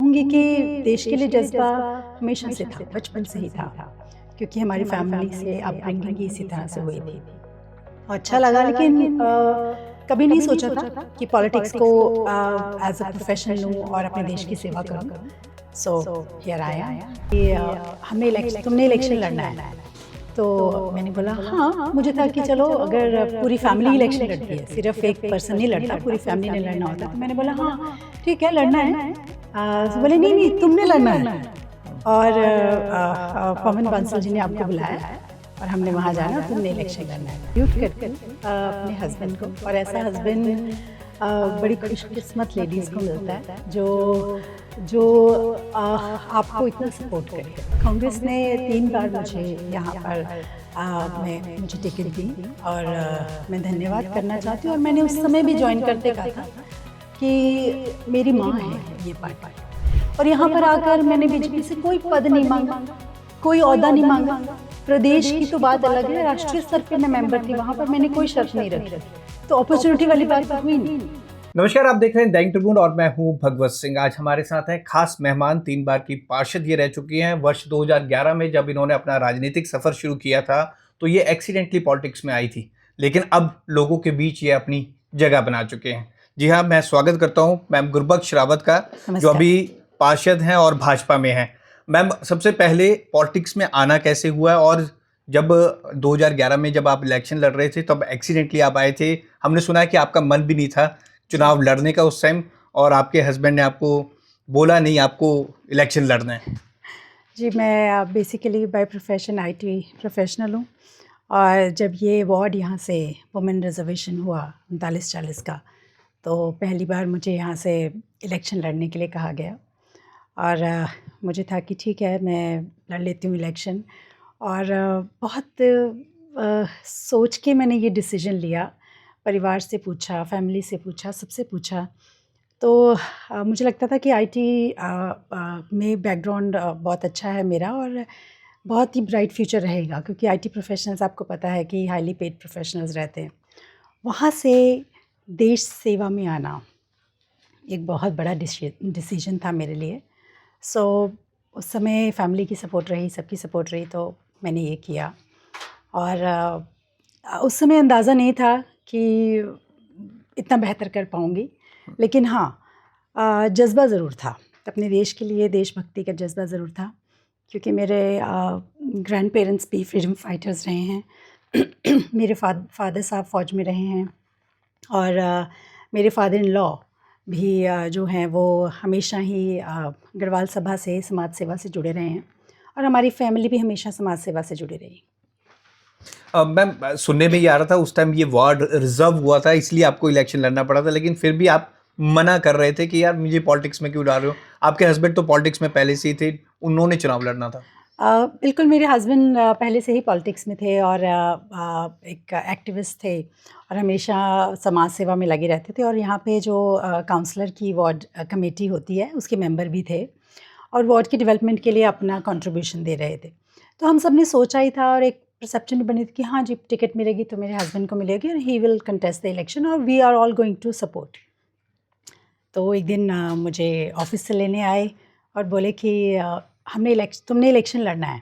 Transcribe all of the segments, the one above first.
कहूँगी कि देश के लिए जज्बा हमेशा से था, बचपन से ही था, क्योंकि हमारी फैमिली से अपब्रिंगिंग ही इसी तरह से हुई थी। अच्छा लगा, लेकिन कभी नहीं सोचा था कि पॉलिटिक्स को एज अ प्रोफेशन लूँ और अपने देश की सेवा करूँ। So here I am. तुमने इलेक्शन लड़ना है, तो मैंने बोला हाँ, मुझे था कि चलो अगर पूरी फैमिली इलेक्शन लड़ती है, सिर्फ एक पर्सन नहीं लड़ता, पूरी फैमिली ने लड़ना होता, तो मैंने बोला हाँ ठीक है, लड़ना है। तो बोले नहीं नहीं, तुमने लड़ना है। और पवन बांसल जी ने आपको बुलाया और हमने वहाँ जाना और तुमने इलेक्शन लड़ना है। ड्यूट करके अपने हस्बैंड को, और ऐसा हस्बैंड बड़ी खुशकिस्मत लेडीज़ को मिलता है जो आपको इतना सपोर्ट करे। कांग्रेस ने 3 बार मुझे यहाँ पर मुझे टिकट दी और मैं धन्यवाद करना चाहती हूँ। और मैंने उस समय भी ज्वाइन करते कहा था कि मेरी माँ है ये पार्टी, और यहाँ पर आकर मैंने बीजेपी से कोई पद नहीं मांगा, कोई ओहदा नहीं मांगा। प्रदेश की तो बात अलग है, राष्ट्रीय स्तर पर मैं मेंबर थी, वहाँ पर मैंने कोई शर्त नहीं रखी, तो अपॉर्चुनिटी वाली बात हुई नहीं। नमस्कार, आप देख रहे हैं दैनिक ट्रिब्यून और मैं हूं भगवत सिंह। आज हमारे साथ हैं खास मेहमान, 3 बार की पार्षद ये रह चुकी हैं। वर्ष 2011 में जब इन्होंने अपना राजनीतिक सफर शुरू किया था तो ये एक्सीडेंटली पॉलिटिक्स में आई थी, लेकिन अब लोगों के बीच ये अपनी जगह बना चुके हैं। जी हाँ, मैं स्वागत करता हूँ मैम गुरबख्श रावत का, जो अभी पार्षद हैं और भाजपा में हैं। मैम, सबसे पहले पॉलिटिक्स में आना कैसे हुआ, और जब 2011 में जब आप इलेक्शन लड़ रहे थे तब एक्सीडेंटली आप आए थे। हमने सुना है कि आपका मन भी नहीं था चुनाव लड़ने का उस टाइम, और आपके हस्बैंड ने आपको बोला नहीं, आपको इलेक्शन लड़ना है। जी, मैं basically by profession IT professional हूँ, और जब ये वार्ड यहाँ से वुमेन रिजर्वेशन हुआ 39-40 का, तो पहली बार मुझे यहाँ से इलेक्शन लड़ने के लिए कहा गया, और मुझे था कि ठीक है, मैं लड़ लेती हूँ इलेक्शन। और बहुत सोच के मैंने ये डिसीजन लिया, परिवार से पूछा, फैमिली से पूछा, सबसे पूछा। तो मुझे लगता था कि आईटी में बैकग्राउंड बहुत अच्छा है मेरा, और बहुत ही ब्राइट फ्यूचर रहेगा, क्योंकि आईटी प्रोफेशनल्स आपको पता है कि हाईली पेड प्रोफेशनल्स रहते हैं। वहाँ से देश सेवा में आना एक बहुत बड़ा डिसीजन था मेरे लिए। सो उस समय फैमिली की सपोर्ट रही, सबकी सपोर्ट रही, तो मैंने ये किया। और उस समय अंदाज़ा नहीं था कि इतना बेहतर कर पाऊँगी, लेकिन हाँ, जज़्बा ज़रूर था अपने देश के लिए, देशभक्ति का जज़्बा ज़रूर था, क्योंकि मेरे ग्रैंड पेरेंट्स भी फ्रीडम फाइटर्स रहे हैं। मेरे फादर साहब फ़ौज में रहे हैं, और मेरे फादर इन लॉ भी जो हैं वो हमेशा ही गढ़वाल सभा से समाज सेवा से जुड़े रहे हैं, और हमारी फैमिली भी हमेशा समाज सेवा से जुड़ी रही। मैम, सुनने में ये आ रहा था उस टाइम ये वार्ड रिजर्व हुआ था, इसलिए आपको इलेक्शन लड़ना पड़ा था, लेकिन फिर भी आप मना कर रहे थे कि यार मुझे पॉलिटिक्स में क्यों डाल रहे हो। आपके हस्बैंड तो पॉलिटिक्स में पहले से ही थे, उन्होंने चुनाव लड़ना था। बिल्कुल, मेरे हस्बैंड पहले से ही पॉलिटिक्स में थे, और एक एक्टिविस्ट थे, और हमेशा समाज सेवा में लगे रहते थे। और यहाँ पे जो काउंसलर की वार्ड कमेटी होती है, उसके मेंबर भी थे, और वार्ड की डेवलपमेंट के लिए अपना कंट्रीब्यूशन दे रहे थे। तो हम सब ने सोचा ही था, और एक परसेप्शन बनी थी कि हाँ जी, टिकट मिलेगी तो मेरे हस्बैंड को मिलेगी, और he will contest the election, और we are all going to support. तो एक दिन मुझे ऑफिस से लेने आए और बोले कि तुमने इलेक्शन लड़ना है।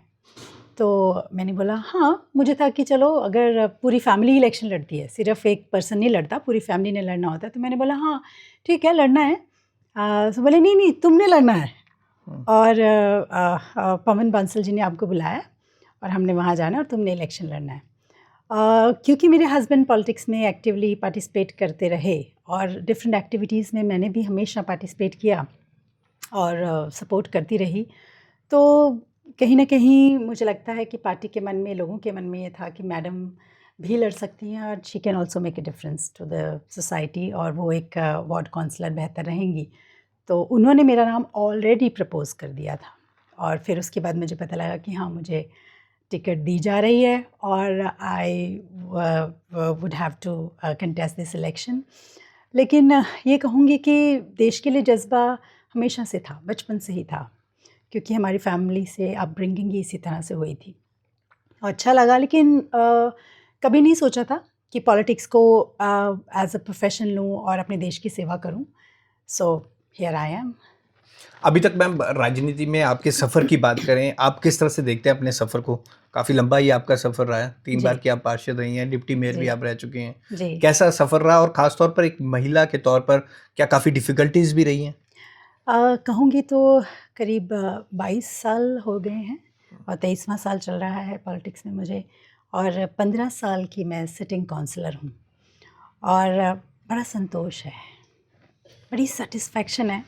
तो मैंने बोला हाँ, मुझे था कि चलो अगर पूरी फैमिली इलेक्शन लड़ती है, सिर्फ एक पर्सन नहीं लड़ता, पूरी फैमिली ने लड़ना होता है, तो मैंने बोला हाँ ठीक है, लड़ना है। तो बोले नहीं नहीं, तुमने लड़ना है। और पवन बांसल जी ने आपको बुलाया और हमने वहाँ जाना और तुमने इलेक्शन लड़ना है। क्योंकि मेरे हस्बैंड पॉलिटिक्स में एक्टिवली पार्टिसिपेट करते रहे, और डिफरेंट एक्टिविटीज़ में मैंने भी हमेशा पार्टिसिपेट किया और सपोर्ट करती रही, तो कहीं ना कहीं मुझे लगता है कि पार्टी के मन में, लोगों के मन में ये था कि मैडम भी लड़ सकती हैं, और she can also make a difference to the society, और वो एक वार्ड काउंसलर बेहतर रहेंगी। तो उन्होंने मेरा नाम ऑलरेडी प्रपोज़ कर दिया था, और फिर उसके बाद मुझे पता लगा कि हाँ, मुझे टिकट दी जा रही है, और I would have to contest this election. लेकिन ये कहूँगी कि देश के लिए जज्बा हमेशा से था, बचपन से ही था, क्योंकि हमारी फैमिली से अपब्रिंगिंग ही इसी तरह से हुई थी। अच्छा लगा, लेकिन कभी नहीं सोचा था कि पॉलिटिक्स को एज अ प्रोफेशन लूँ और अपने देश की सेवा करूँ। So here I am. अभी तक मैम राजनीति में आपके सफ़र की बात करें, आप किस तरह से देखते हैं अपने सफ़र को? काफ़ी लंबा ही आपका सफ़र रहा है, 3 बार जी, की आप पार्षद रही हैं, डिप्टी मेयर भी जी, आप रह चुकी हैं। जी। कैसा सफ़र रहा और ख़ास तौर पर एक महिला के तौर पर क्या काफ़ी डिफ़िकल्टीज़ भी रही हैं? कहूँगी तो करीब 22 साल हो गए हैं और 23वां साल चल रहा है पॉलिटिक्स में मुझे, और 15 साल की मैं सिटिंग काउंसलर हूँ। और बड़ा संतोष है, बड़ी सैटिस्फैक्शन है,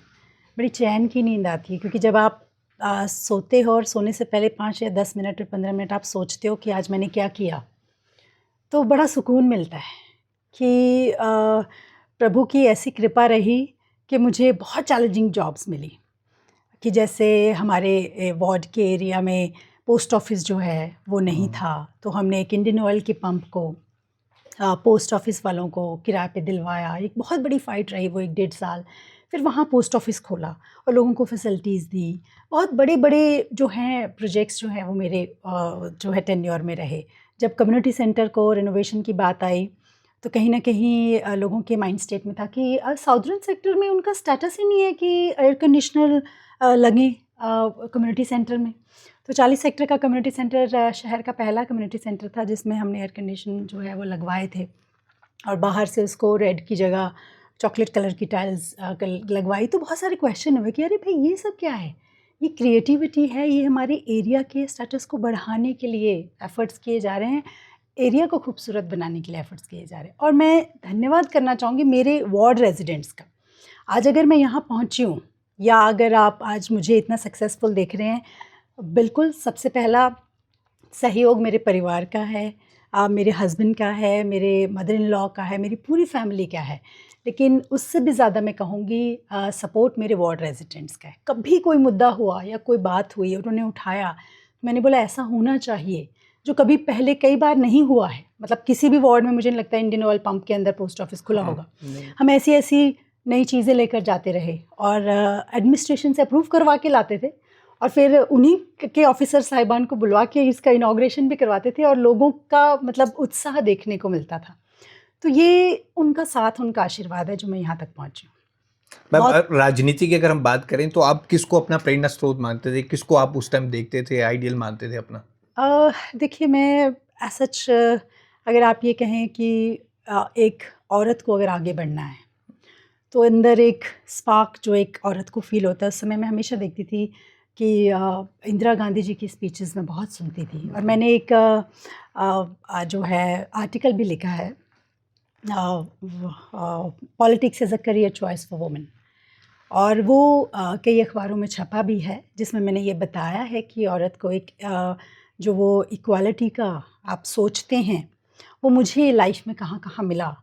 बड़ी चैन की नींद आती है, क्योंकि जब आप सोते हो और सोने से पहले 5 या 10 मिनट या 15 मिनट आप सोचते हो कि आज मैंने क्या किया, तो बड़ा सुकून मिलता है कि प्रभु की ऐसी कृपा रही कि मुझे बहुत चैलेंजिंग जॉब्स मिली। कि जैसे हमारे वार्ड के एरिया में पोस्ट ऑफिस जो है वो नहीं हुँ। था, तो हमने एक इंडियन ऑयल के पंप को पोस्ट ऑफिस वालों को किराए पे दिलवाया। एक बहुत बड़ी फ़ाइट रही वो 1 डेढ़ साल। फिर वहाँ पोस्ट ऑफिस खोला और लोगों को फैसिलिटीज़ दी। बहुत बड़े-बड़े जो हैं प्रोजेक्ट्स जो हैं वो मेरे जो है टेन्योर में रहे। जब कम्युनिटी सेंटर को रिनोवेशन की बात आई, तो कहीं न कहीं लोगों के माइंड स्टेट में था कि साउदर्न सेक्टर में उनका स्टेटस ही नहीं है कि एयर कंडीशनर लगें कम्युनिटी सेंटर में। तो 40 सेक्टर का कम्युनिटी सेंटर शहर का पहला कम्युनिटी सेंटर था जिसमें हमने एयर कंडीशन जो है वो लगवाए थे, और बाहर से उसको रेड की जगह चॉकलेट कलर की टाइल्स लगवाई। तो बहुत सारे क्वेश्चन हुए कि अरे भाई ये सब क्या है? ये क्रिएटिविटी है, ये हमारे एरिया के स्टेटस को बढ़ाने के लिए एफ़र्ट्स किए जा रहे हैं, एरिया को खूबसूरत बनाने के लिए एफ़र्ट्स किए जा रहे हैं। और मैं धन्यवाद करना चाहूँगी मेरे वार्ड रेज़िडेंट्स का। आज अगर मैं यहाँ पहुँची हूँ, या अगर आप आज मुझे इतना सक्सेसफुल देख रहे हैं, बिल्कुल सबसे पहला सहयोग मेरे परिवार का है, मेरे हस्बैंड का है, मेरे मदर इन लॉ का है, मेरी पूरी फैमिली का है। लेकिन उससे भी ज़्यादा मैं कहूँगी सपोर्ट मेरे वार्ड रेज़िडेंट्स का है। कभी कोई मुद्दा हुआ या कोई बात हुई, उन्होंने उठाया, मैंने बोला ऐसा होना चाहिए, जो कभी पहले कई बार नहीं हुआ है। मतलब किसी भी वार्ड में मुझे नहीं लगता इंडियन ऑयल पंप के अंदर पोस्ट ऑफिस खुला हाँ, होगा। नहीं। हम ऐसी-ऐसी नई चीज़ें लेकर जाते रहे और एडमिनिस्ट्रेशन से अप्रूव करवा के लाते थे, और फिर उन्हीं के ऑफ़िसर साहिबान को बुलवा के इसका इनॉग्रेशन भी करवाते थे, और लोगों का मतलब उत्साह देखने को मिलता था। तो ये उनका साथ, उनका आशीर्वाद है जो मैं यहाँ तक पहुँची हूँ। मैम बहुत राजनीति की अगर हम बात करें तो आप किसको अपना प्रेरणा स्रोत मानते थे? किसको आप उस टाइम देखते थे, आइडियल मानते थे अपना? देखिए मैं एज़ सच अगर आप ये कहें कि एक औरत को अगर आगे बढ़ना है, तो अंदर एक स्पार्क जो एक औरत को फ़ील होता है, उस समय मैं हमेशा देखती थी कि इंदिरा गांधी जी की स्पीचेस मैं बहुत सुनती थी, और मैंने एक जो है आर्टिकल भी लिखा है, politics as a career choice for women, और वो कई अखबारों में छपा भी है, जिसमें मैंने ये बताया है कि औरत को एक जो वो इक्वालिटी का आप सोचते हैं, वो मुझे लाइफ में कहाँ-कहाँ मिला,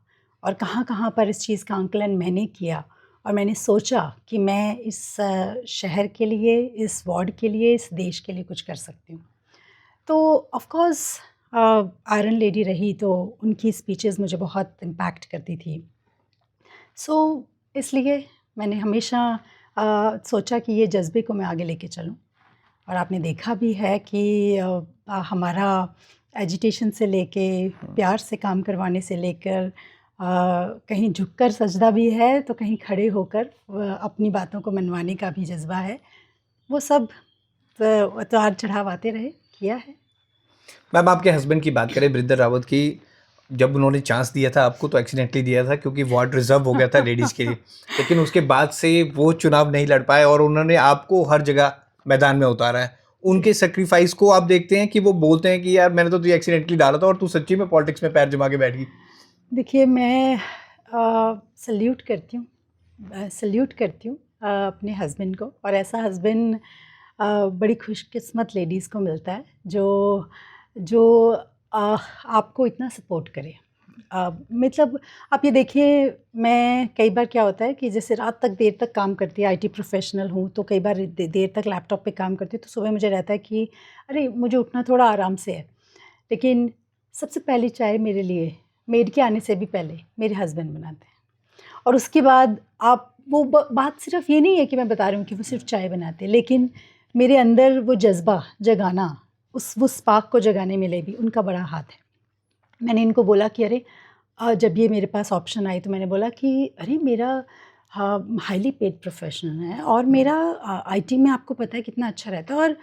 और कहाँ-कहाँ पर इस चीज़ का आंकलन मैंने किया, और मैंने सोचा कि मैं इस शहर के लिए, इस वार्ड के लिए, इस देश के लिए कुछ कर सकती हूँ। तो ऑफ़ कोर्स आयरन लेडी रही तो उनकी स्पीचेज़ मुझे बहुत इम्पैक्ट करती थी। सो इसलिए मैंने हमेशा सोचा कि ये जज़्बे को मैं आगे लेके चलूँ, और आपने देखा भी है कि हमारा एजिटेशन से लेके, प्यार से काम करवाने से लेकर, कहीं झुककर सजदा भी है, तो कहीं खड़े होकर अपनी बातों को मनवाने का भी जज़्बा है। वो सब उतार-चढ़ाव आते रहे, किया है। मैम आपके हस्बैंड की बात करें बृंदर रावत की, जब उन्होंने चांस दिया था आपको तो एक्सीडेंटली दिया था क्योंकि वार्ड रिज़र्व हो गया था लेडीज़ के लिए। लेकिन उसके बाद से वो चुनाव नहीं लड़ पाए और उन्होंने आपको हर जगह मैदान में उतारा है। जी। उनके सैक्रिफ़ाइस को आप देखते हैं कि वो बोलते हैं कि यार मैंने तो तुझे एक्सीडेंटली डाला था और तू सच्ची में पॉलिटिक्स में पैर जमा के बैठ गई। देखिए मैं सल्यूट करती हूँ, सल्यूट करती हूँ अपने हस्बैंड को, और ऐसा हस्बैंड बड़ी खुशकिस्मत लेडीज़ को मिलता है जो जो आपको इतना सपोर्ट करे। मतलब आप ये देखिए, मैं कई बार क्या होता है कि जैसे रात तक देर तक काम करती है, आईटी प्रोफेशनल हूँ, तो कई बार देर तक लैपटॉप पे काम करती हूँ, तो सुबह मुझे रहता है कि अरे मुझे उठना थोड़ा आराम से है। लेकिन सबसे पहली चाय मेरे लिए मेड के आने से भी पहले मेरे हस्बैंड बनाते हैं, और उसके बाद आप वो बात सिर्फ ये नहीं है कि मैं बता रही हूँ कि वो सिर्फ चाय बनाते हैं, लेकिन मेरे अंदर वो जज्बा जगाना, उस वो स्पार्क को जगाने में भी उनका बड़ा हाथ है। मैंने इनको बोला कि अरे जब ये मेरे पास ऑप्शन आई तो मैंने बोला कि अरे मेरा हाँ, हाईली पेड प्रोफेशनल है और मेरा आईटी में आपको पता है कितना अच्छा रहता है और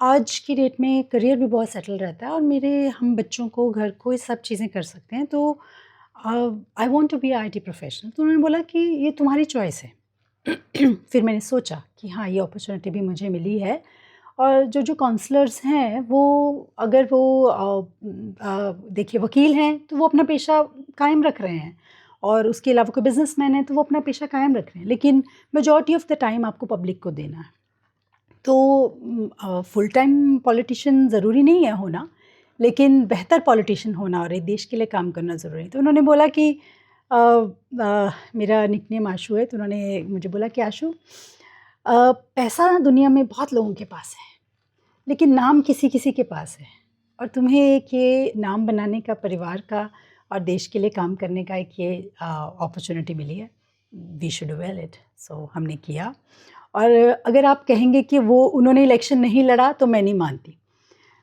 आज की डेट में करियर भी बहुत सेटल रहता है और मेरे हम बच्चों को, घर को, ये सब चीज़ें कर सकते हैं। तो I want to be IT professional. तो उन्होंने बोला कि ये तुम्हारी चॉइस है। फिर मैंने सोचा कि हाँ, ये अपॉर्चुनिटी भी मुझे मिली है और जो काउंसलर्स हैं वो अगर वो देखिए वकील हैं तो वो अपना पेशा कायम रख रहे हैं और उसके अलावा कोई बिजनेसमैन है तो वो अपना पेशा कायम रख रहे हैं, लेकिन मेजॉरिटी ऑफ द टाइम आपको पब्लिक को देना है। तो फुल टाइम पॉलिटिशियन ज़रूरी नहीं है होना, लेकिन बेहतर पॉलिटिशियन होना और एक देश के लिए काम करना ज़रूरी है। तो उन्होंने बोला कि मेरा निकनेम आशू है, तो उन्होंने मुझे बोला कि आशू, पैसा दुनिया में बहुत लोगों के पास है, लेकिन नाम किसी किसी के पास है और तुम्हें एक ये नाम बनाने का, परिवार का और देश के लिए काम करने का एक ये अपॉर्चुनिटी मिली है। We should do well it. So हमने किया। और अगर आप कहेंगे कि वो उन्होंने इलेक्शन नहीं लड़ा तो मैं नहीं मानती।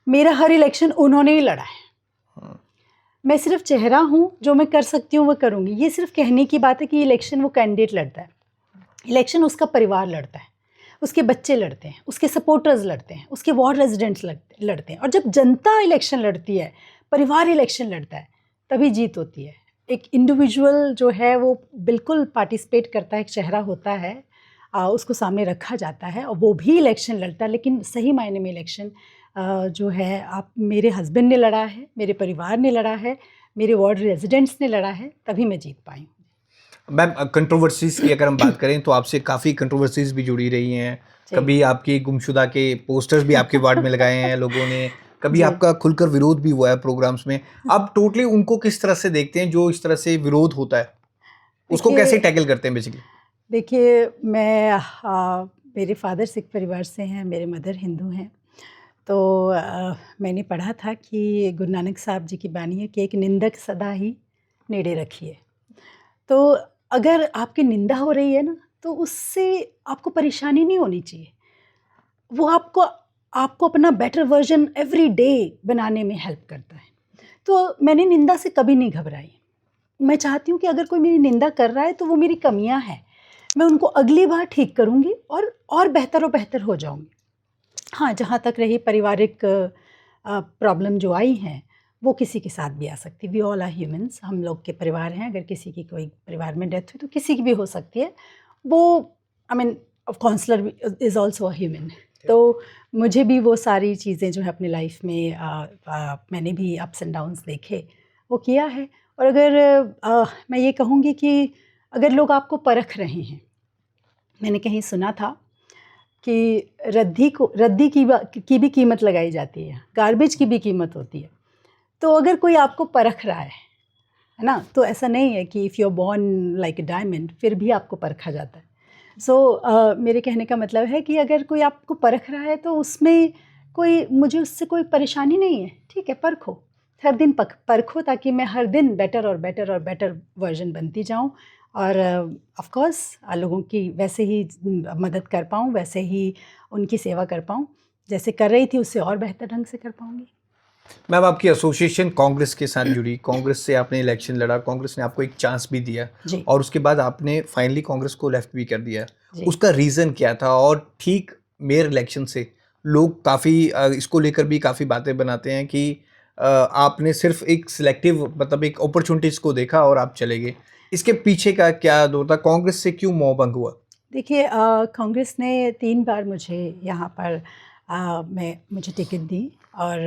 मेरा हर इलेक्शन उन्होंने ही लड़ा है। मैं सिर्फ चेहरा हूँ, जो मैं कर सकती हूँ वो करूँगी। ये सिर्फ कहने की बात है कि इलेक्शन वो कैंडिडेट लड़ता है, इलेक्शन उसका परिवार लड़ता है, उसके बच्चे लड़ते हैं, उसके सपोर्टर्स लड़ते हैं, उसके वार्ड रेजिडेंट्स लड़ते हैं। और जब जनता इलेक्शन लड़ती है, परिवार इलेक्शन लड़ता है, तभी जीत होती है। एक इंडिविजुअल जो है वो बिल्कुल पार्टिसिपेट करता है, एक चेहरा होता है, उसको सामने रखा जाता है और वो भी इलेक्शन लड़ता है। लेकिन सही मायने में इलेक्शन जो है, आप मेरे हस्बैंड ने लड़ा है, मेरे परिवार ने लड़ा है, मेरे वार्ड रेजिडेंट्स ने लड़ा है, तभी मैं जीत पाई हूँ। मैम, कंट्रोवर्सीज़ की अगर हम बात करें तो आपसे काफ़ी कंट्रोवर्सीज़ भी जुड़ी रही हैं। कभी आपकी गुमशुदा के पोस्टर्स भी आपके वार्ड में लगाए हैं लोगों ने, कभी आपका खुलकर विरोध भी हुआ है प्रोग्राम्स में। आप टोटली उनको किस तरह से देखते हैं जो इस तरह से विरोध होता है? उसको कैसे टैकल करते हैं बेसिकली? देखिए, मैं मेरे फादर सिख परिवार से हैं, मेरे मदर हिंदू हैं। तो मैंने पढ़ा था कि गुरु नानक साहब जी की बानी है कि एक निंदक सदा ही नेड़े रखिए। तो अगर आपकी निंदा हो रही है ना, तो उससे आपको परेशानी नहीं होनी चाहिए। वो आपको अपना बेटर वर्जन एवरी डे बनाने में हेल्प करता है। तो मैंने निंदा से कभी नहीं घबराई। मैं चाहती हूँ कि अगर कोई मेरी निंदा कर रहा है तो वो मेरी कमियाँ हैं, मैं उनको अगली बार ठीक करूँगी और बेहतर हो जाऊँगी। हाँ, जहाँ तक रही पारिवारिक प्रॉब्लम जो आई हैं, वो किसी के साथ भी आ सकती है। वी ऑल आर ह्यूमन्स, हम लोग के परिवार हैं। अगर किसी की कोई परिवार में डेथ हुई तो किसी की भी हो सकती है। वो I mean counsellor is also a human. तो मुझे भी वो सारी चीज़ें जो है अपनी लाइफ में मैंने भी अप्स एंड डाउन्स देखे, वो किया है। और अगर मैं ये कहूँगी कि अगर लोग आपको परख रहे हैं, मैंने कहीं सुना था कि रद्दी की भी कीमत लगाई जाती है, गार्बेज की भी कीमत होती है। तो अगर कोई आपको परख रहा है ना, तो ऐसा नहीं है कि if you are born like a diamond फिर भी आपको परखा जाता है। सो मेरे कहने का मतलब है कि अगर कोई आपको परख रहा है तो उसमें मुझे उससे कोई परेशानी नहीं है। ठीक है, परखो, हर दिन परखो, ताकि मैं हर दिन बेटर और बेटर वर्जन बनती जाऊँ और ऑफ कोर्स लोगों की वैसे ही मदद कर पाऊँ, वैसे ही उनकी सेवा कर पाऊँ, जैसे कर रही थी उससे और बेहतर ढंग से कर पाऊँगी। मैम, आपकी एसोसिएशन कांग्रेस के साथ जुड़ी, कांग्रेस से आपने इलेक्शन लड़ा, कांग्रेस ने आपको एक चांस भी दिया जी। और उसके बाद आपने फाइनली कांग्रेस को लेफ्ट भी कर दिया। जी। उसका रीज़न क्या था? और ठीक मेयर इलेक्शन से लोग काफ़ी इसको लेकर भी काफ़ी बातें बनाते हैं कि आपने सिर्फ एक सिलेक्टिव, मतलब एक अपॉर्चुनिटीज़ को देखा और आप चले गए। इसके पीछे का क्या दौर था? कांग्रेस से क्यों मोह भंग हुआ? देखिए, कांग्रेस ने 3 बार मुझे यहाँ पर मुझे टिकट दी और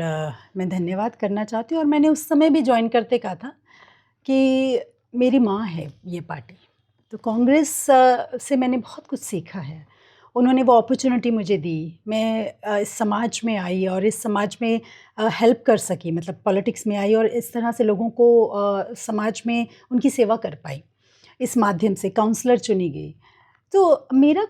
मैं धन्यवाद करना चाहती हूँ। और मैंने उस समय भी जॉइन करते कहा था कि मेरी माँ है ये पार्टी। तो कांग्रेस से मैंने बहुत कुछ सीखा है। उन्होंने वो अपॉर्चुनिटी मुझे दी, मैं इस समाज में आई और इस समाज में हेल्प कर सकी, मतलब पॉलिटिक्स में आई और इस तरह से लोगों को समाज में उनकी सेवा कर पाई। इस माध्यम से काउंसलर चुनी गई। तो मेरा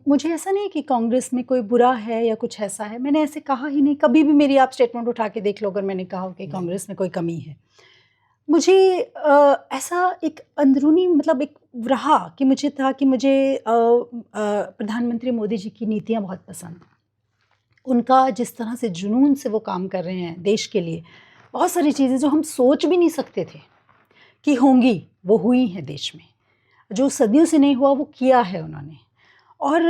मुझे ऐसा नहीं है कि कांग्रेस में कोई बुरा है या कुछ ऐसा है, मैंने ऐसे कहा ही नहीं। कभी भी मेरी आप स्टेटमेंट उठा के देख लो, अगर मैंने कहा हो कि कांग्रेस में कोई कमी है। मुझे ऐसा एक अंदरूनी मतलब एक रहा कि मुझे प्रधानमंत्री मोदी जी की नीतियाँ बहुत पसंद। उनका जिस तरह से जुनून से वो काम कर रहे हैं देश के लिए, बहुत सारी चीज़ें जो हम सोच भी नहीं सकते थे कि होंगी, वो हुई हैं देश में। जो सदियों से नहीं हुआ वो किया है उन्होंने। और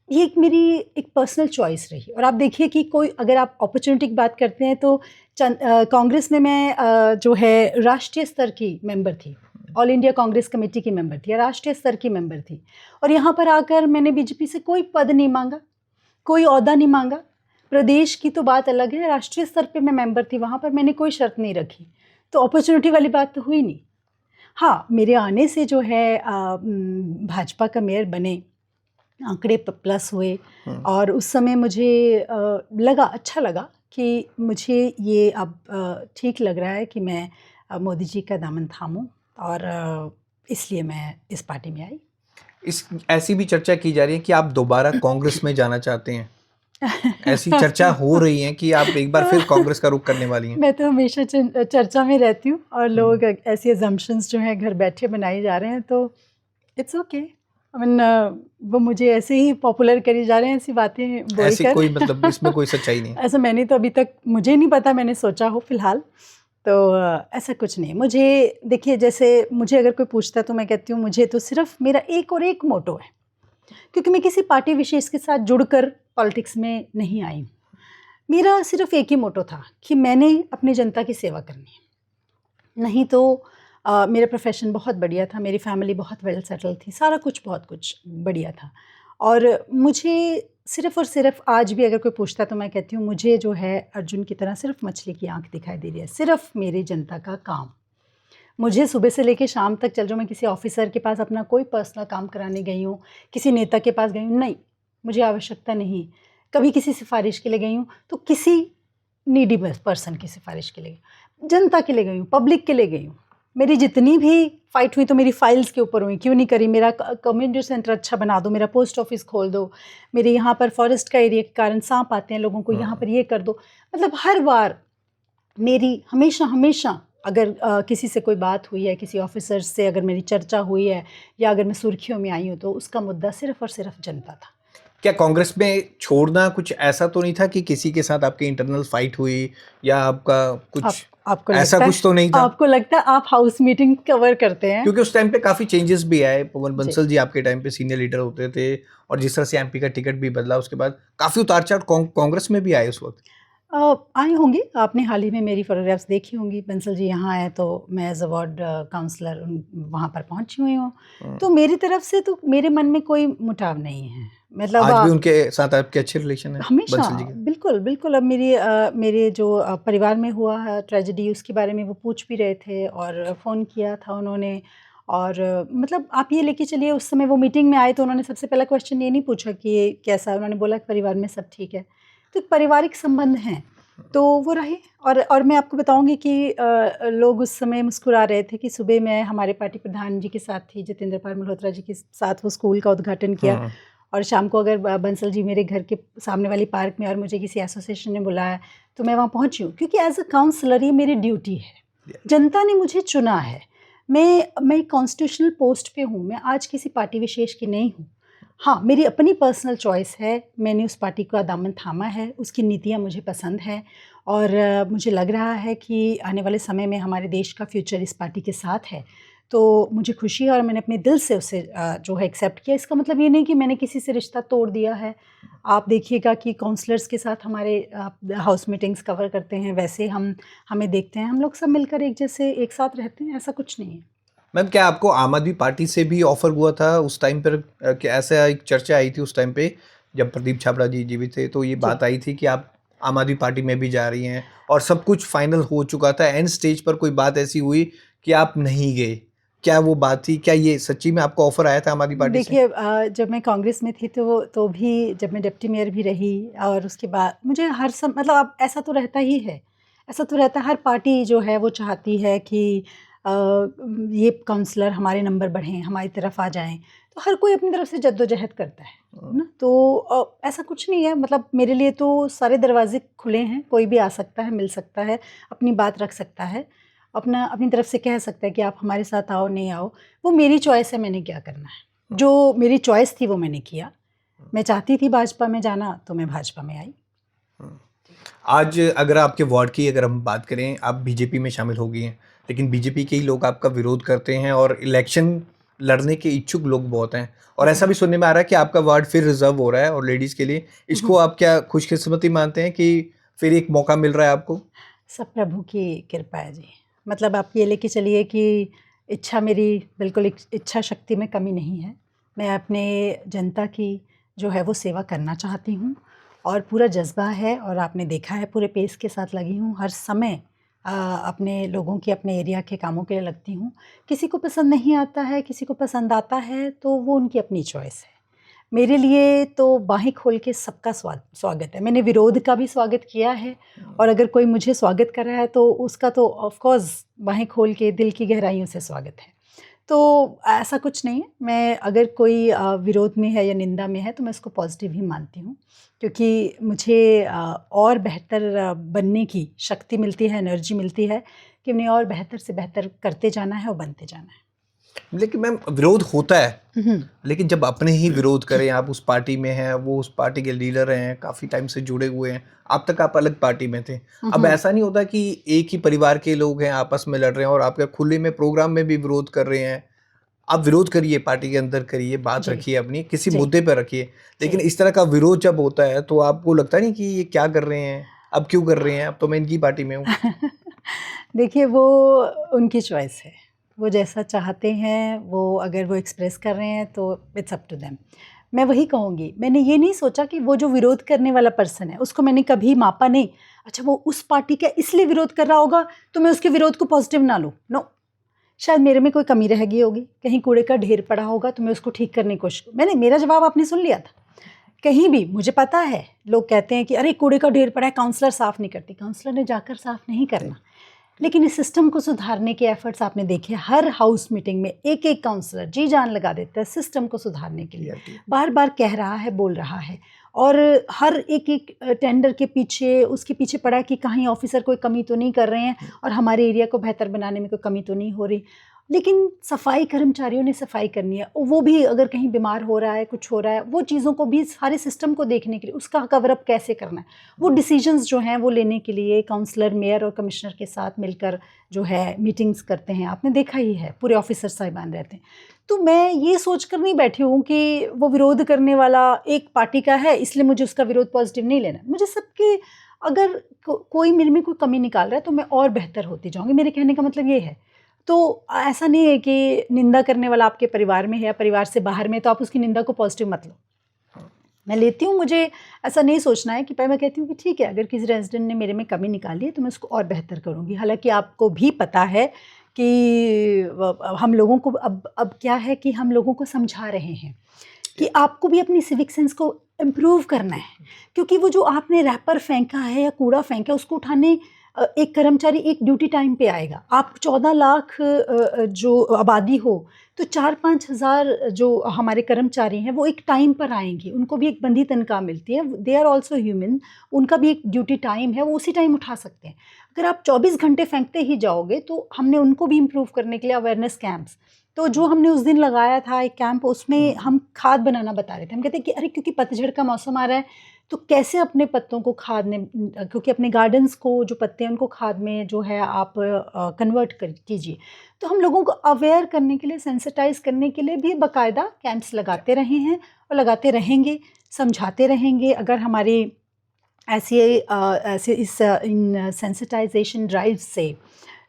ये एक मेरी एक पर्सनल चॉइस रही। और आप देखिए कि कोई अगर आप अपॉर्चुनिटी की बात करते हैं तो कांग्रेस में मैं जो है राष्ट्रीय स्तर की मेंबर थी, ऑल इंडिया कांग्रेस कमेटी की मेंबर थी, राष्ट्रीय स्तर की मेंबर थी। और यहाँ पर आकर मैंने बीजेपी से कोई पद नहीं मांगा, कोई ओहदा नहीं मांगा। प्रदेश की तो बात अलग है, राष्ट्रीय स्तर पे मैं मेंबर थी, वहाँ पर मैंने कोई शर्त नहीं रखी, तो अपॉर्चुनिटी वाली बात तो हुई नहीं। हाँ, मेरे आने से जो है भाजपा का मेयर बने, आंकड़े प्लस हुए और उस समय मुझे लगा, अच्छा लगा कि मुझे ये अब ठीक लग रहा है कि मैं मोदी जी का दामन थामूं, और इसलिए मैं इस पार्टी में आई। इस ऐसी भी चर्चा की जा रही है कि आप दोबारा कांग्रेस में जाना चाहते हैं। ऐसी चर्चा हो रही है कि आप एक बार फिर कांग्रेस का रुख करने वाली हैं। मैं तो हमेशा चर्चा में रहती हूँ, और लोग ऐसे अजम्पशंस जो हैं घर बैठे बनाए जा रहे हैं, तो इट्स ओके। आई मीन वो मुझे ऐसे ही पॉपुलर करी जा रहे हैं, ऐसी बातें ऐसी बोलकर। कोई मतलब इसमें कोई सच्चाई नहीं है। ऐसा मैंने तो अभी तक, मुझे नहीं पता, मैंने सोचा हो फिलहाल तो ऐसा कुछ नहीं। मुझे देखिए, जैसे मुझे अगर कोई पूछता है तो मैं कहती हूँ मुझे तो सिर्फ मेरा एक और एक मोटो है, क्योंकि मैं किसी पार्टी विशेष के साथ जुड़कर पॉलिटिक्स में नहीं आई हूँ। मेरा सिर्फ एक ही मोटो था कि मैंने अपनी जनता की सेवा करनी है। नहीं तो मेरा प्रोफेशन बहुत बढ़िया था, मेरी फैमिली बहुत वेल सेटल थी, सारा कुछ बहुत कुछ बढ़िया था। और मुझे सिर्फ़ और सिर्फ आज भी अगर कोई पूछता है तो मैं कहती हूँ मुझे जो है अर्जुन की तरह सिर्फ मछली की आँख दिखाई दे रही है, सिर्फ मेरी जनता का काम। मुझे सुबह से लेके शाम तक, चल जो मैं किसी ऑफ़िसर के पास अपना कोई पर्सनल काम कराने गई हूँ, किसी नेता के पास गई हूँ, नहीं, मुझे आवश्यकता नहीं। कभी किसी सिफ़ारिश के लिए गई हूँ तो किसी नीडी पर्सन की सिफ़ारिश के लिए, जनता के लिए गई हूँ, पब्लिक के लिए गई हूँ। मेरी जितनी भी फ़ाइट हुई तो मेरी फ़ाइल्स के ऊपर हुई, क्यों नहीं करी? मेरा कम्युनिटी सेंटर अच्छा बना दो, मेरा पोस्ट ऑफ़िस खोल दो, मेरे यहाँ पर फ़ॉरेस्ट का एरिया के कारण साँप आते हैं लोगों को, यहाँ पर ये कर दो। मतलब हर बार मेरी हमेशा अगर किसी से कोई बात हुई है, किसी ऑफ़िसर से अगर मेरी चर्चा हुई है, या अगर मैं सुर्खियों में आई हूँ, तो उसका मुद्दा सिर्फ़ और सिर्फ जनता था। क्या कांग्रेस में छोड़ना कुछ ऐसा तो नहीं था कि किसी के साथ आपकी इंटरनल फाइट हुई या आपका कुछ आपको ऐसा लगता है, कुछ तो नहीं था? आपको लगता है आप हाउस मीटिंग कवर करते हैं? क्योंकि उस टाइम पे काफ़ी चेंजेस भी आए। पवन जी। बंसल जी आपके टाइम पे सीनियर लीडर होते थे और जिस तरह से एमपी का टिकट भी बदला, उसके बाद काफ़ी उतार-चढ़ाव कांग्रेस में भी आए उस वक़्त। आई होंगी, आपने हाल ही में मेरी फ़ोटोग्राफ्स देखी होंगी, बंसल जी यहाँ आए तो मैं एज़ अ वार्ड काउंसलर वहाँ पर पहुँची हुई हूँ। तो मेरी तरफ से तो मेरे मन में कोई मुटाव नहीं है। मतलब आज भी उनके साथ आपके अच्छे रिलेशन हैं हमेशा, बंसल जी के? बिल्कुल, बिल्कुल। अब मेरे जो परिवार में हुआ है ट्रेजेडी, उसके बारे में वो पूछ भी रहे थे और फ़ोन किया था उन्होंने। और मतलब आप ये लेके चलिए, उस समय वो मीटिंग में आए तो उन्होंने सबसे पहला क्वेश्चन ये नहीं पूछा कि ये कैसा है, उन्होंने बोला कि परिवार में सब ठीक है। तो एक पारिवारिक संबंध हैं, तो वो रहे। और मैं आपको बताऊँगी कि लोग उस समय मुस्कुरा रहे थे कि सुबह मैं हमारे पार्टी प्रधान जी के साथ थी, जितेंद्र पाल मल्होत्रा जी के साथ वो स्कूल का उद्घाटन किया। और शाम को अगर बंसल जी मेरे घर के सामने वाली पार्क में और मुझे किसी एसोसिएशन ने बुलाया तो मैं वहाँ पहुँची हूँ, क्योंकि एज़ अ काउंसलर ये मेरी ड्यूटी है। जनता ने मुझे चुना है। मैं कॉन्स्टिट्यूशनल पोस्ट पे हूँ, मैं आज किसी पार्टी विशेष की नहीं हूँ। हाँ, मेरी अपनी पर्सनल चॉइस है, मैंने उस पार्टी का दामन थामा है, उसकी नीतियाँ मुझे पसंद हैं। और मुझे लग रहा है कि आने वाले समय में हमारे देश का फ्यूचर इस पार्टी के साथ है। तो मुझे खुशी है और मैंने अपने दिल से उसे जो है एक्सेप्ट किया। इसका मतलब ये नहीं कि मैंने किसी से रिश्ता तोड़ दिया है। आप देखिएगा कि काउंसलर्स के साथ हमारे हाउस मीटिंग्स कवर करते हैं, वैसे हमें देखते हैं, हम लोग सब मिलकर एक जैसे एक साथ रहते हैं, ऐसा कुछ नहीं है। मैम, क्या आपको आम आदमी पार्टी से भी ऑफर हुआ था उस टाइम पर? क्या ऐसा एक चर्चा आई थी उस टाइम पे जब प्रदीप छाबड़ा जी जीवित थे, तो ये जी। बात आई थी कि आप आम आदमी पार्टी में भी जा रही हैं और सब कुछ फाइनल हो चुका था, एंड स्टेज पर कोई बात ऐसी हुई कि आप नहीं गए? क्या वो बात थी? क्या ये सच्ची में आपको ऑफर आया था आम आदमी पार्टी से? देखिए, जब मैं कांग्रेस में थी तो भी जब मैं डिप्टी मेयर भी रही, और उसके बाद मुझे मतलब अब ऐसा तो रहता ही है, ऐसा तो रहता है, हर पार्टी जो है वो चाहती है कि ये काउंसलर हमारे नंबर बढ़ें, हमारी तरफ आ जाएं, तो हर कोई अपनी तरफ से जद्दोजहद करता है ना। तो ऐसा कुछ नहीं है, मतलब मेरे लिए तो सारे दरवाजे खुले हैं, कोई भी आ सकता है, मिल सकता है, अपनी बात रख सकता है, अपनी तरफ से कह सकता है कि आप हमारे साथ आओ, नहीं आओ, वो मेरी चॉइस है, मैंने क्या करना है। जो मेरी चॉइस थी वो मैंने किया। मैं चाहती थी भाजपा में जाना तो मैं भाजपा में आई। आज अगर आपके वार्ड की अगर हम बात करें, आप बीजेपी में शामिल हो गई हैं, लेकिन बीजेपी के ही लोग आपका विरोध करते हैं और इलेक्शन लड़ने के इच्छुक लोग बहुत हैं, और ऐसा भी सुनने में आ रहा है कि आपका वार्ड फिर रिजर्व हो रहा है और लेडीज़ के लिए। इसको आप क्या खुशकिस्मती मानते हैं कि फिर एक मौका मिल रहा है आपको? सब प्रभु की कृपा है जी। मतलब आप ये लेके चलिए कि इच्छा मेरी बिल्कुल इच्छा शक्ति में कमी नहीं है। मैं अपने जनता की जो है वो सेवा करना चाहती हूँ और पूरा जज्बा है, और आपने देखा है पूरे पेस के साथ लगी हूँ हर समय। अपने लोगों की, अपने एरिया के कामों के लिए लगती हूँ। किसी को पसंद नहीं आता है, किसी को पसंद आता है, तो वो उनकी अपनी चॉइस है। मेरे लिए तो बाहें खोल के सबका स्वागत है। मैंने विरोध का भी स्वागत किया है, और अगर कोई मुझे स्वागत कर रहा है तो उसका तो ऑफ कोर्स बाहें खोल के दिल की गहराइयों से स्वागत है। तो ऐसा कुछ नहीं है। मैं अगर कोई विरोध में है या निंदा में है तो मैं उसको पॉजिटिव ही मानती हूँ, क्योंकि मुझे और बेहतर बनने की शक्ति मिलती है, एनर्जी मिलती है कि उन्हें और बेहतर से बेहतर करते जाना है और बनते जाना है। लेकिन मैम विरोध होता है, लेकिन जब अपने ही विरोध करें, आप उस पार्टी में हैं, वो उस पार्टी के लीडर हैं, काफ़ी टाइम से जुड़े हुए हैं, अब तक आप अलग पार्टी में थे। अब ऐसा नहीं होता कि एक ही परिवार के लोग हैं, आपस में लड़ रहे हैं और आपके खुले में प्रोग्राम में भी विरोध कर रहे हैं। आप विरोध करिए, पार्टी के अंदर करिए, बात जी, रखिए अपनी, किसी जी, मुद्दे पर रखिए। लेकिन जी। इस तरह का विरोध जब होता है तो आपको लगता नहीं कि ये क्या कर रहे हैं? अब क्यों कर रहे हैं? अब तो मैं इनकी पार्टी में हूँ। देखिए, वो उनकी चॉइस है। वो जैसा चाहते हैं, वो अगर वो एक्सप्रेस कर रहे हैं तो इट्स अप टू देम। मैं वही कहूँगी, मैंने ये नहीं सोचा कि वो जो विरोध करने वाला पर्सन है उसको मैंने कभी मापा नहीं। अच्छा, वो उस पार्टी का इसलिए विरोध कर रहा होगा तो मैं उसके विरोध को पॉजिटिव ना लूँ। नो, शायद मेरे में कोई कमी रह गई होगी, कहीं कूड़े का ढेर पड़ा होगा तो मैं उसको ठीक करने की कोशिश। मैंने, मेरा जवाब आपने सुन लिया था। कहीं भी मुझे पता है, लोग कहते हैं कि अरे कूड़े का ढेर पड़ा है, काउंसलर साफ़ नहीं करती। काउंसलर ने जाकर साफ़ नहीं करना, लेकिन इस सिस्टम को सुधारने के एफर्ट्स आपने देखे। हर हाउस मीटिंग में एक एक काउंसलर जी जान लगा देता है सिस्टम को सुधारने के लिए, बार बार कह रहा है, बोल रहा है। और हर एक एक टेंडर के पीछे, उसके पीछे पड़ा है कि कहीं ऑफिसर कोई कमी तो नहीं कर रहे हैं और हमारे एरिया को बेहतर बनाने में कोई कमी तो नहीं हो रही। लेकिन सफाई कर्मचारियों ने सफाई करनी है, वो भी अगर कहीं बीमार हो रहा है, कुछ हो रहा है, वो चीज़ों को भी, सारे सिस्टम को देखने के लिए उसका कवरअप कैसे करना है, वो डिसीजंस जो हैं वो लेने के लिए काउंसलर, मेयर और कमिश्नर के साथ मिलकर जो है मीटिंग्स करते हैं। आपने देखा ही है, पूरे ऑफिसर साहिबान रहते हैं। तो मैं ये सोच कर नहीं बैठी हूँ कि वो विरोध करने वाला एक पार्टी का है इसलिए मुझे उसका विरोध पॉजिटिव नहीं लेना। मुझे सबके, अगर कोई मेरे में कोई कमी निकाल रहा है तो मैं और बेहतर होती जाऊँगी। मेरे कहने का मतलब ये है। तो ऐसा नहीं है कि निंदा करने वाला आपके परिवार में है या परिवार से बाहर में तो आप उसकी निंदा को पॉजिटिव मत लो। मैं लेती हूँ, मुझे ऐसा नहीं सोचना है कि पहले मैं कहती हूँ कि ठीक है, अगर किसी रेजिडेंट ने मेरे में कमी निकाली है तो मैं उसको और बेहतर करूँगी। हालाँकि आपको भी पता है कि हम लोगों को अब क्या है कि हम लोगों को समझा रहे हैं कि आपको भी अपनी सिविक सेंस को इम्प्रूव करना है, क्योंकि वो जो आपने रैपर फेंका है या कूड़ा फेंका है उसको उठाने एक कर्मचारी एक ड्यूटी टाइम पे आएगा। आप 14 लाख जो आबादी हो तो 4-5 हज़ार जो हमारे कर्मचारी हैं वो एक टाइम पर आएंगे, उनको भी एक बंधी तनख्वाह मिलती है। दे आर ऑल्सो ह्यूमन, उनका भी एक ड्यूटी टाइम है, वो उसी टाइम उठा सकते हैं। अगर आप 24 घंटे फेंकते ही जाओगे तो हमने उनको भी इम्प्रूव करने के लिए अवेयरनेस कैंप्स, तो जो हमने उस दिन लगाया था एक कैंप, उसमें हम खाद बनाना बता रहे थे। हम कहते हैं कि अरे क्योंकि पतझड़ का मौसम आ रहा है तो कैसे अपने पत्तों को खाद में, क्योंकि अपने गार्डन्स को जो पत्ते हैं उनको खाद में जो है आप कन्वर्ट कीजिए। तो हम लोगों को अवेयर करने के लिए, सेंसिटाइज करने के लिए भी बाकायदा कैंप्स लगाते रहे हैं और लगाते रहेंगे, समझाते रहेंगे। अगर हमारी ऐसे इन सेंसिटाइजेशन ड्राइव से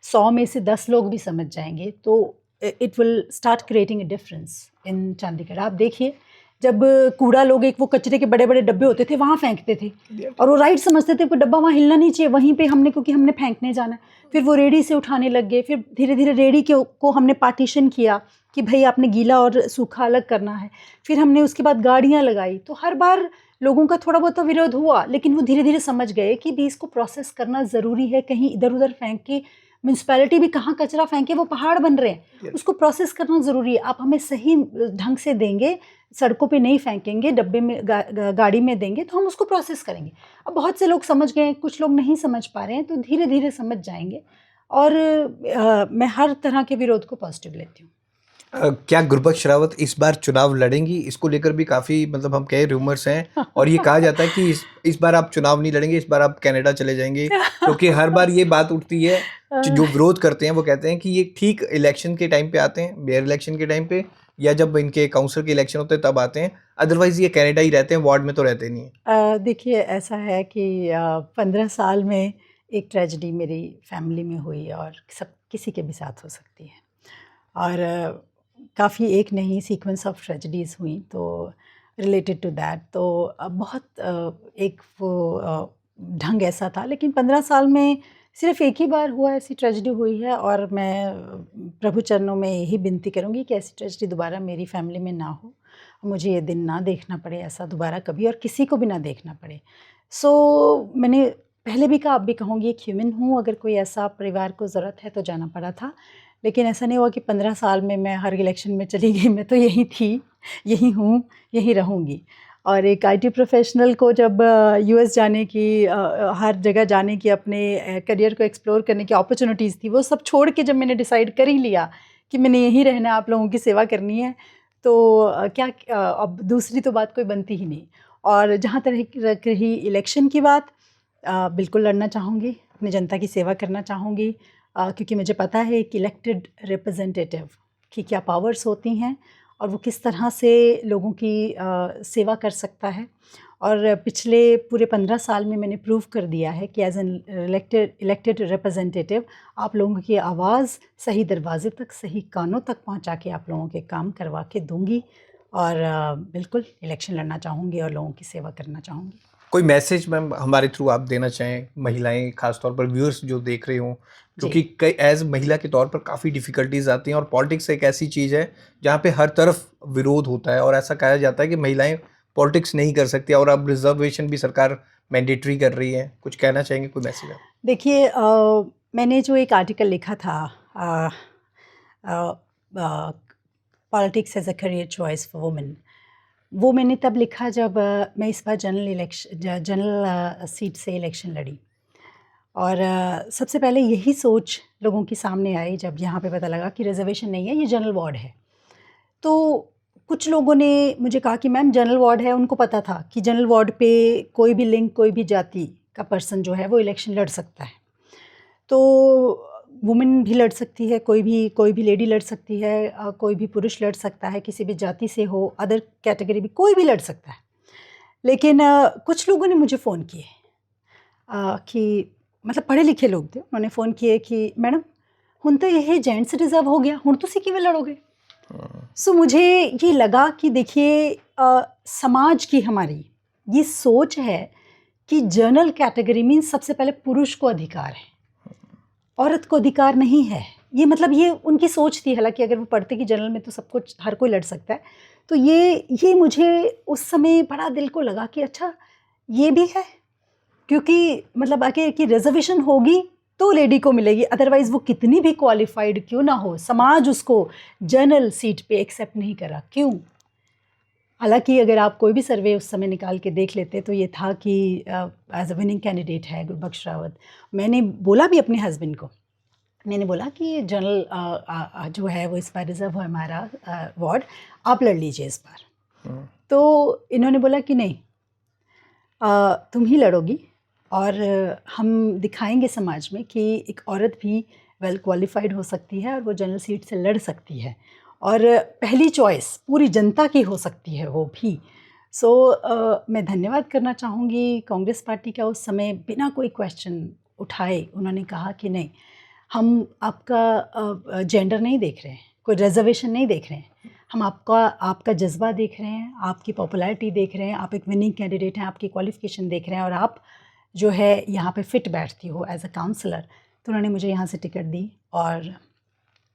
100 में से 10 लोग भी समझ जाएंगे तो it will start creating a difference in Chandigarh. आप देखिए, जब कूड़ा लोग एक वो कचरे के बड़े बड़े डब्बे होते थे वहाँ फेंकते थे और वो राइट समझते थे कि डब्बा वहाँ हिलना नहीं चाहिए, वहीं पे हमने, क्योंकि हमने फेंकने जाना है। फिर वो रेडी से उठाने लग गए, फिर धीरे धीरे रेडी को हमने पार्टीशन किया कि भाई आपने गीला और सूखा अलग करना है। फिर हमने उसके बाद गाड़ियाँ लगाई, तो हर बार लोगों का थोड़ा बहुत विरोध हुआ, लेकिन वो धीरे धीरे समझ गए कि भी इसको प्रोसेस करना ज़रूरी है। कहीं इधर उधर फेंक के, म्यूनसिपैलिटी भी कहाँ कचरा फेंके, वो पहाड़ बन रहे हैं, उसको प्रोसेस करना ज़रूरी है। आप हमें सही ढंग से देंगे, सड़कों पे नहीं फेंकेंगे, डब्बे में गाड़ी में देंगे तो हम उसको प्रोसेस करेंगे। अब बहुत से लोग समझ गए, कुछ लोग नहीं समझ पा रहे हैं, तो धीरे धीरे समझ जाएंगे। और मैं हर तरह के विरोध को पॉजिटिव लेती हूँ। क्या गुरबख्श रावत इस बार चुनाव लड़ेंगी? इसको लेकर भी काफ़ी, मतलब हम कहे रूमर्स हैं, और ये कहा जाता है कि इस बार आप चुनाव नहीं लड़ेंगे, इस बार आप कनाडा चले जाएंगे, क्योंकि हर बार ये बात उठती है। जो विरोध करते हैं वो कहते हैं कि ये ठीक इलेक्शन के टाइम पे आते हैं, मेयर इलेक्शन के टाइम पे, या जब इनके काउंसिल के इलेक्शन होते हैं तब आते हैं, अदरवाइज ये कनाडा ही रहते हैं, वार्ड में तो रहते नहीं हैं? देखिए ऐसा है कि 15 साल में एक ट्रेजेडी मेरी फैमिली में हुई और सब किसी के भी साथ हो सकती है और काफ़ी एक नहीं सीक्वेंस ऑफ ट्रेजेडीज़ हुई तो रिलेटेड टू दैट तो बहुत एक वो ढंग ऐसा था लेकिन 15 साल में सिर्फ एक ही बार हुआ ऐसी ट्रेजेडी हुई है और मैं प्रभु चरणों में यही विनती करूँगी कि ऐसी ट्रेजेडी दोबारा मेरी फैमिली में ना हो, मुझे ये दिन ना देखना पड़े ऐसा दोबारा कभी और किसी को भी ना देखना पड़े। मैंने पहले भी कहा, अब भी कहूँगी, एक ह्यूमन हूँ, अगर कोई ऐसा परिवार को ज़रूरत है तो जाना पड़ा था। लेकिन ऐसा नहीं हुआ कि 15 साल में मैं हर इलेक्शन में चली गई, मैं तो यहीं थी, यहीं हूँ, यहीं रहूँगी। और एक आईटी प्रोफेशनल को जब यूएस जाने की हर जगह जाने की अपने करियर को एक्सप्लोर करने की अपॉर्चुनिटीज़ थी, वो सब छोड़ के जब मैंने डिसाइड कर ही लिया कि मैंने यहीं रहना है, आप लोगों की सेवा करनी है, तो अब दूसरी तो बात कोई बनती ही नहीं। और जहाँ तक रही इलेक्शन की बात, बिल्कुल लड़ना चाहूँगी, अपनी जनता की सेवा करना चाहूँगी, क्योंकि मुझे पता है कि इलेक्टेड रिप्रेजेंटेटिव की क्या पावर्स होती हैं और वो किस तरह से लोगों की सेवा कर सकता है। और पिछले पूरे 15 साल में मैंने प्रूव कर दिया है कि एज एन इलेक्टेड रिप्रेजेंटेटिव आप लोगों की आवाज़ सही दरवाजे तक, सही कानों तक पहुंचा के आप लोगों के काम करवा के दूंगी और बिल्कुल इलेक्शन लड़ना चाहूँगी और लोगों की सेवा करना चाहूँगी। कोई मैसेज मैम हमारे थ्रू आप देना चाहें, महिलाएं खासतौर पर व्यूअर्स जो देख रहे हों, क्योंकि कई एज महिला के तौर पर काफ़ी डिफ़िकल्टीज आती हैं और पॉलिटिक्स एक ऐसी चीज़ है जहाँ पे हर तरफ विरोध होता है और ऐसा कहा जाता है कि महिलाएं पॉलिटिक्स नहीं कर सकती और अब रिजर्वेशन भी सरकार मैंडेटरी कर रही है। कुछ कहना चाहेंगे, कोई मैसेज आप? देखिए, मैंने जो एक आर्टिकल लिखा था, politics as a career choice for women, वो मैंने तब लिखा जब मैं इस बार जनरल सीट से इलेक्शन लड़ी और सबसे पहले यही सोच लोगों के सामने आई जब यहाँ पे पता लगा कि रिजर्वेशन नहीं है, ये जनरल वार्ड है। तो कुछ लोगों ने मुझे कहा कि मैम जनरल वार्ड है, उनको पता था कि जनरल वार्ड पे कोई भी लिंग, कोई भी जाति का पर्सन जो है वो इलेक्शन लड़ सकता है। तो वुमेन भी लड़ सकती है, कोई भी लेडी लड़ सकती है, कोई भी पुरुष लड़ सकता है, किसी भी जाति से हो, अदर कैटेगरी भी कोई भी लड़ सकता है। लेकिन कुछ लोगों ने मुझे फ़ोन किए कि मतलब पढ़े लिखे लोग थे, उन्होंने फ़ोन किए कि मैडम हुण तो ये जेंट्स रिजर्व हो गया, हुण तुसी किवें लड़ोगे? सो मुझे ये लगा कि देखिए, समाज की हमारी ये सोच है कि जनरल कैटेगरी मीन्स सबसे पहले पुरुष को अधिकार है, औरत को अधिकार नहीं है। ये मतलब ये उनकी सोच थी, हालांकि अगर वो पढ़ते कि जनरल में तो सब कुछ हर कोई लड़ सकता है। तो ये मुझे उस समय बड़ा दिल को लगा कि अच्छा ये भी है, क्योंकि मतलब आगे कि रिजर्वेशन होगी तो लेडी को मिलेगी, अदरवाइज़ वो कितनी भी क्वालिफाइड क्यों ना हो, समाज उसको जनरल सीट पे एक्सेप्ट नहीं करा, क्यों? हालांकि अगर आप कोई भी सर्वे उस समय निकाल के देख लेते तो ये था कि एज अ विनिंग कैंडिडेट है गुरबख्श रावत। मैंने बोला भी अपने हस्बैंड को, मैंने बोला कि जनरल जो है वो इस बार रिजर्व है हमारा वार्ड, आप लड़ लीजिए इस बार। तो इन्होंने बोला कि नहीं, तुम ही लड़ोगी और हम दिखाएंगे समाज में कि एक औरत भी वेल क्वालिफाइड हो सकती है और वो जनरल सीट से लड़ सकती है और पहली चॉइस पूरी जनता की हो सकती है वो भी। मैं धन्यवाद करना चाहूँगी कांग्रेस पार्टी का, उस समय बिना कोई क्वेश्चन उठाए उन्होंने कहा कि नहीं, हम आपका जेंडर नहीं देख रहे हैं, कोई रिजर्वेशन नहीं देख रहे हैं, हम आपका जज्बा देख रहे हैं, आपकी पॉपुलैरिटी देख रहे हैं, आप एक विनिंग कैंडिडेट हैं, आपकी क्वालिफ़िकेशन देख रहे हैं और आप जो है यहाँ पे फिट बैठती हो एज अ काउंसलर। तो उन्होंने मुझे यहाँ से टिकट दी और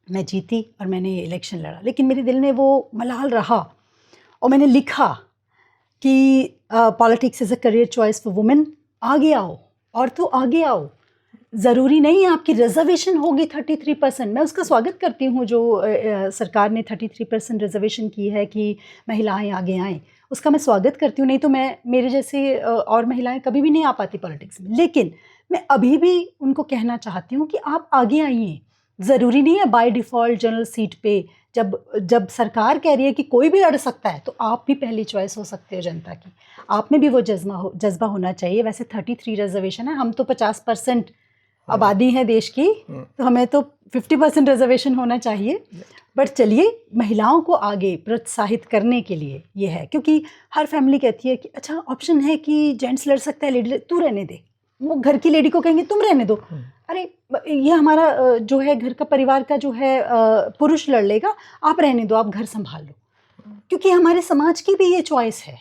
मैं जीती और मैंने इलेक्शन लड़ा। लेकिन मेरे दिल में वो मलाल रहा और मैंने लिखा कि politics is a career choice for women, आगे आओ और तो आगे आओ, ज़रूरी नहीं है आपकी रिजर्वेशन होगी 33%। मैं उसका स्वागत करती हूँ जो सरकार ने 33% रिजर्वेशन की है कि महिलाएं आगे आएँ, उसका मैं स्वागत करती हूँ। नहीं तो मेरे जैसे और महिलाएं कभी भी नहीं आ पाती पॉलिटिक्स में। लेकिन मैं अभी भी उनको कहना चाहती हूँ कि आप आगे आइए, ज़रूरी नहीं है बाय डिफ़ॉल्ट जनरल सीट पे। जब सरकार कह रही है कि कोई भी लड़ सकता है तो आप भी पहली चॉइस हो सकते हो जनता की, आप में भी वो जज्बा होना चाहिए। वैसे 33 रिजर्वेशन है, हम तो 50% आबादी है देश की, तो हमें तो 50% रिजर्वेशन होना चाहिए। बट चलिए, महिलाओं को आगे प्रोत्साहित करने के लिए ये है, क्योंकि हर फैमिली कहती है कि अच्छा ऑप्शन है कि जेंट्स लड़ सकता है, लेडी तू रहने दे। वो घर की लेडी को कहेंगे तुम रहने दो। अरे ये हमारा जो है घर का परिवार का जो है पुरुष लड़ लेगा, आप रहने दो, आप घर संभाल लो। क्योंकि हमारे समाज की भी ये चॉइस है।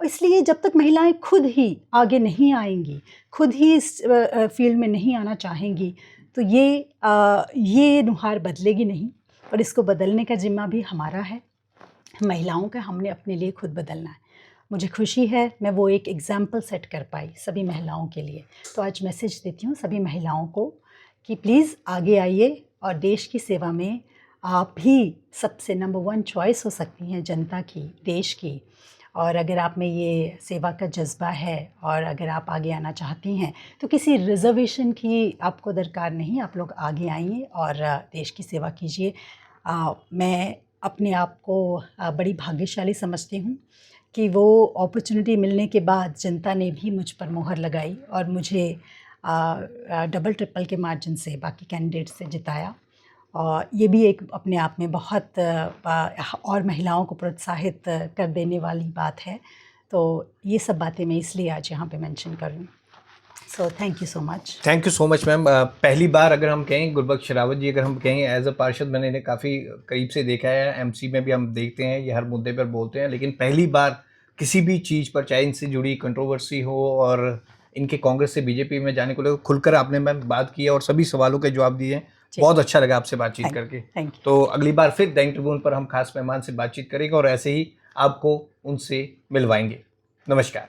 इसलिए जब तक महिलाएं खुद ही आगे नहीं आएंगी, खुद ही इस फील्ड में नहीं आना चाहेंगी, तो ये नुहार बदलेगी नहीं। और इसको बदलने का जिम्मा भी हमारा है, महिलाओं का। हमने अपने लिए खुद बदलना है। मुझे खुशी है मैं वो एक एग्जाम्पल सेट कर पाई सभी महिलाओं के लिए। तो आज मैसेज देती हूँ सभी महिलाओं को कि प्लीज़ आगे आइए और देश की सेवा में आप भी सबसे नंबर 1 चॉइस हो सकती हैं जनता की, देश की। और अगर आप में ये सेवा का जज्बा है और अगर आप आगे आना चाहती हैं, तो किसी रिज़र्वेशन की आपको दरकार नहीं। आप लोग आगे आइए और देश की सेवा कीजिए। मैं अपने आप को बड़ी भाग्यशाली समझती हूँ कि वो अपॉर्चुनिटी मिलने के बाद जनता ने भी मुझ पर मोहर लगाई और मुझे डबल ट्रिपल के मार्जिन से बाकी कैंडिडेट से जिताया। और ये भी एक अपने आप में बहुत और महिलाओं को प्रोत्साहित कर देने वाली बात है। तो ये सब बातें मैं इसलिए आज यहाँ पे मेंशन कर रही हूँ। So thank you so much. Thank you so much ma'am. पहली बार अगर हम कहें गुरबख्श रावत जी, अगर हम कहें एज अ पार्षद, मैंने इन्हें काफ़ी करीब से देखा है। एमसी में भी हम देखते हैं, ये हर मुद्दे पर बोलते हैं, लेकिन पहली बार किसी भी चीज़ पर, चाहे इनसे जुड़ी कंट्रोवर्सी हो और इनके कांग्रेस से बीजेपी में जाने को लेकर, खुलकर आपने मैम बात की है और सभी सवालों के जवाब दिए हैं। बहुत अच्छा लगा आपसे बातचीत करके। Thank you. तो अगली बार फिर दैनिक ट्रिब्यून पर हम खास मेहमान से बातचीत करेंगे और ऐसे ही आपको उनसे मिलवाएंगे। नमस्कार।